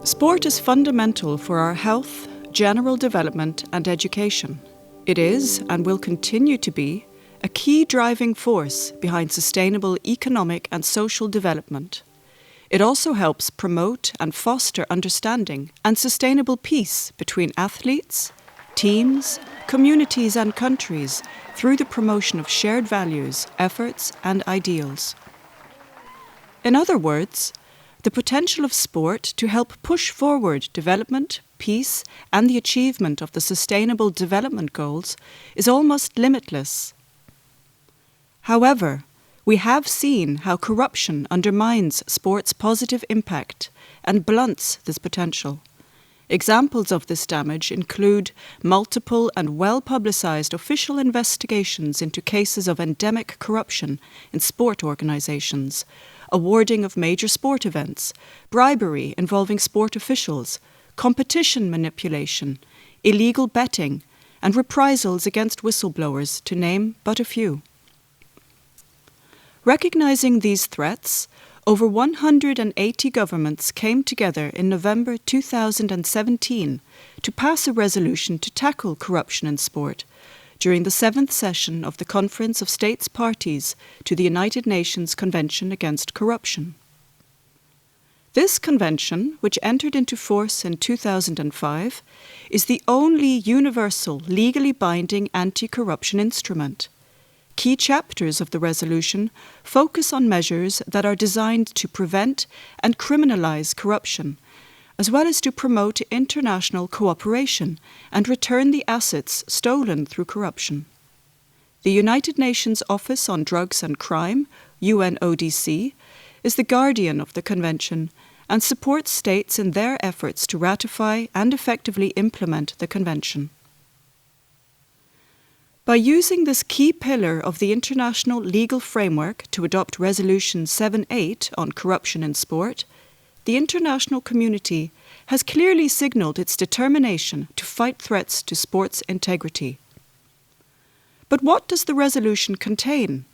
Sport is fundamental for our health, general development and education. It is, and will continue to be, a key driving force behind sustainable economic and social development. It also helps promote and foster understanding and sustainable peace between athletes, teams, communities and countries through the promotion of shared values, efforts and ideals. In other words, the potential of sport to help push forward development, peace and the achievement of the Sustainable Development Goals is almost limitless. However, we have seen how corruption undermines sport's positive impact and blunts this potential. Examples of this damage include multiple and well-publicised official investigations into cases of endemic corruption in sport organisations, awarding of major sport events, bribery involving sport officials, competition manipulation, illegal betting, and reprisals against whistleblowers, to name but a few. Recognising these threats, over 180 governments came together in November 2017 to pass a resolution to tackle corruption in sport during the 7th session of the Conference of States Parties to the United Nations Convention Against Corruption. This convention, which entered into force in 2005, is the only universal, legally binding anti-corruption instrument. Key chapters of the resolution focus on measures that are designed to prevent and criminalise corruption, as well as to promote international cooperation and return the assets stolen through corruption. The United Nations Office on Drugs and Crime, UNODC, is the guardian of the Convention and supports states in their efforts to ratify and effectively implement the Convention. By using this key pillar of the international legal framework to adopt Resolution 7.8 on corruption in sport, the international community has clearly signalled its determination to fight threats to sport's integrity. But what does the resolution contain?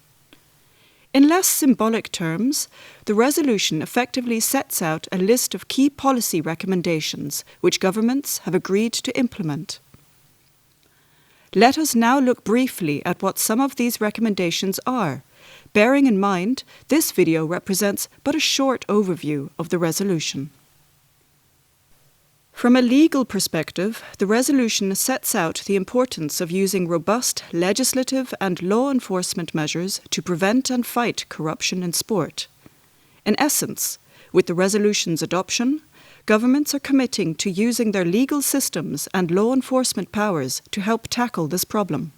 In less symbolic terms, the resolution effectively sets out a list of key policy recommendations which governments have agreed to implement. Let us now look briefly at what some of these recommendations are, bearing in mind this video represents but a short overview of the resolution. From a legal perspective, the resolution sets out the importance of using robust legislative and law enforcement measures to prevent and fight corruption in sport. In essence, with the resolution's adoption, governments are committing to using their legal systems and law enforcement powers to help tackle this problem.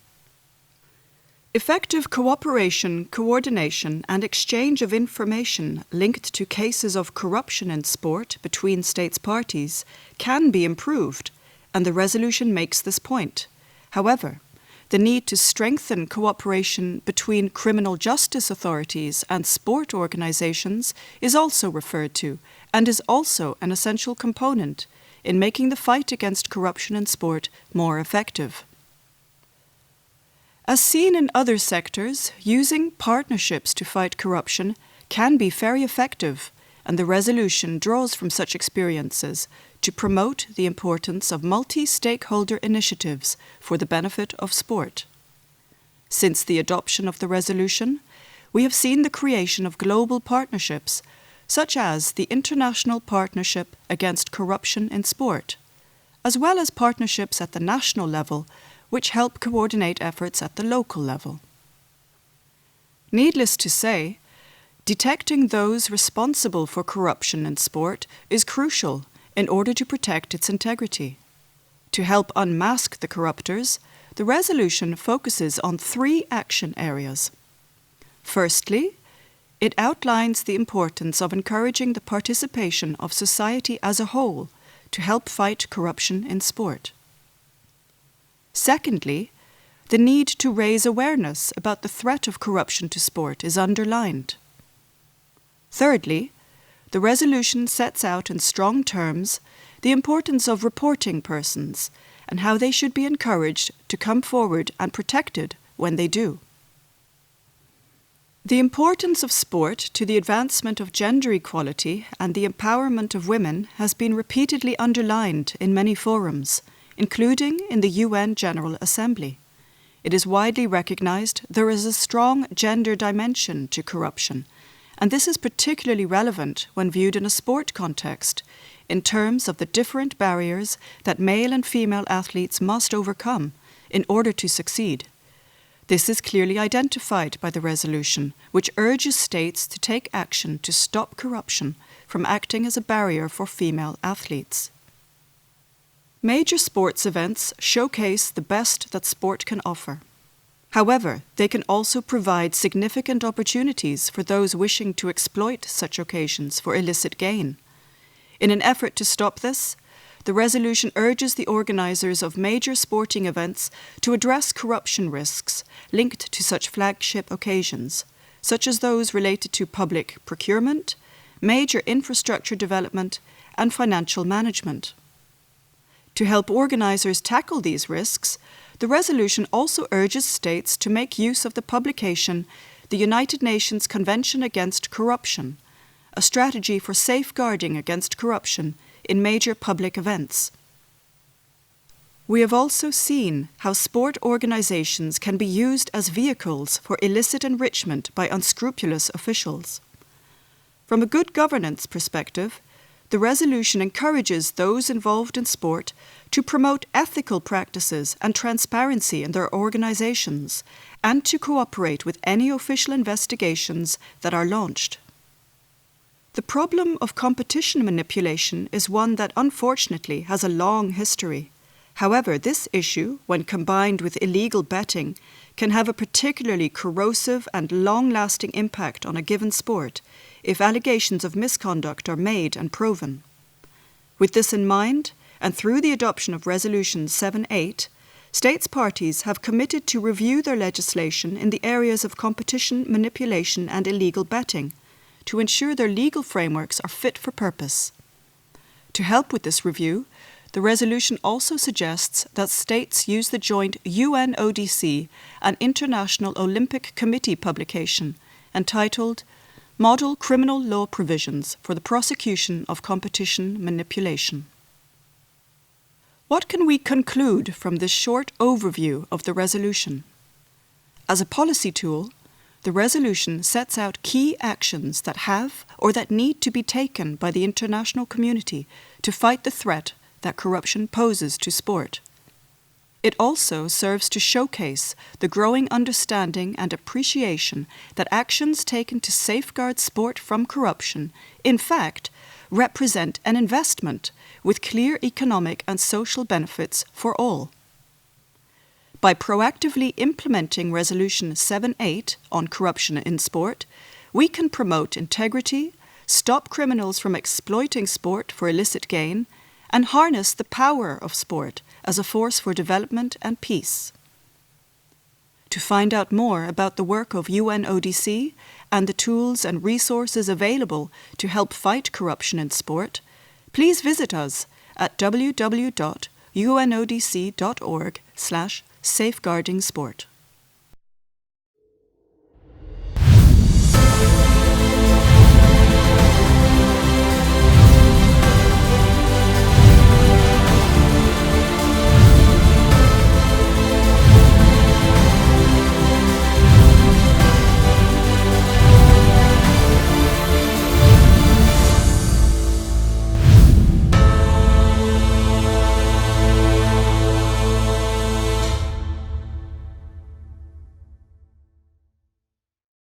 Effective cooperation, coordination and exchange of information linked to cases of corruption in sport between states parties can be improved, and the resolution makes this point. However, the need to strengthen cooperation between criminal justice authorities and sport organisations is also referred to, and is also an essential component in making the fight against corruption in sport more effective. As seen in other sectors, using partnerships to fight corruption can be very effective, and the resolution draws from such experiences to promote the importance of multi-stakeholder initiatives for the benefit of sport. Since the adoption of the resolution, we have seen the creation of global partnerships, such as the International Partnership Against Corruption in Sport, as well as partnerships at the national level, which help coordinate efforts at the local level. Needless to say, detecting those responsible for corruption in sport is crucial in order to protect its integrity. To help unmask the corruptors, the resolution focuses on 3 action areas. Firstly, it outlines the importance of encouraging the participation of society as a whole to help fight corruption in sport. Secondly, the need to raise awareness about the threat of corruption to sport is underlined. Thirdly, the resolution sets out in strong terms the importance of reporting persons and how they should be encouraged to come forward and protected when they do. The importance of sport to the advancement of gender equality and the empowerment of women has been repeatedly underlined in many forums, including in the UN General Assembly. It is widely recognized there is a strong gender dimension to corruption, and this is particularly relevant when viewed in a sport context, in terms of the different barriers that male and female athletes must overcome in order to succeed. This is clearly identified by the resolution, which urges states to take action to stop corruption from acting as a barrier for female athletes. Major sports events showcase the best that sport can offer. However, they can also provide significant opportunities for those wishing to exploit such occasions for illicit gain. In an effort to stop this, the resolution urges the organisers of major sporting events to address corruption risks linked to such flagship occasions, such as those related to public procurement, major infrastructure development, and financial management. To help organisers tackle these risks, the resolution also urges states to make use of the publication the United Nations Convention Against Corruption, a strategy for safeguarding against corruption in major public events. We have also seen how sport organisations can be used as vehicles for illicit enrichment by unscrupulous officials. From a good governance perspective, the resolution encourages those involved in sport to promote ethical practices and transparency in their organisations and to cooperate with any official investigations that are launched. The problem of competition manipulation is one that unfortunately has a long history. However, this issue, when combined with illegal betting, can have a particularly corrosive and long-lasting impact on a given sport if allegations of misconduct are made and proven. With this in mind, and through the adoption of Resolution 7.8, states parties have committed to review their legislation in the areas of competition manipulation and illegal betting, to ensure their legal frameworks are fit for purpose. To help with this review, the resolution also suggests that states use the joint UN-ODC and International Olympic Committee publication entitled Model Criminal Law Provisions for the Prosecution of Competition Manipulation. What can we conclude from this short overview of the resolution? As a policy tool, the resolution sets out key actions that have or that need to be taken by the international community to fight the threat that corruption poses to sport. It also serves to showcase the growing understanding and appreciation that actions taken to safeguard sport from corruption, in fact, represent an investment with clear economic and social benefits for all. By proactively implementing Resolution 7.8 on corruption in sport, we can promote integrity, stop criminals from exploiting sport for illicit gain, and harness the power of sport as a force for development and peace. To find out more about the work of UN-ODC and the tools and resources available to help fight corruption in sport, please visit us at www.unodc.org/safeguarding sport.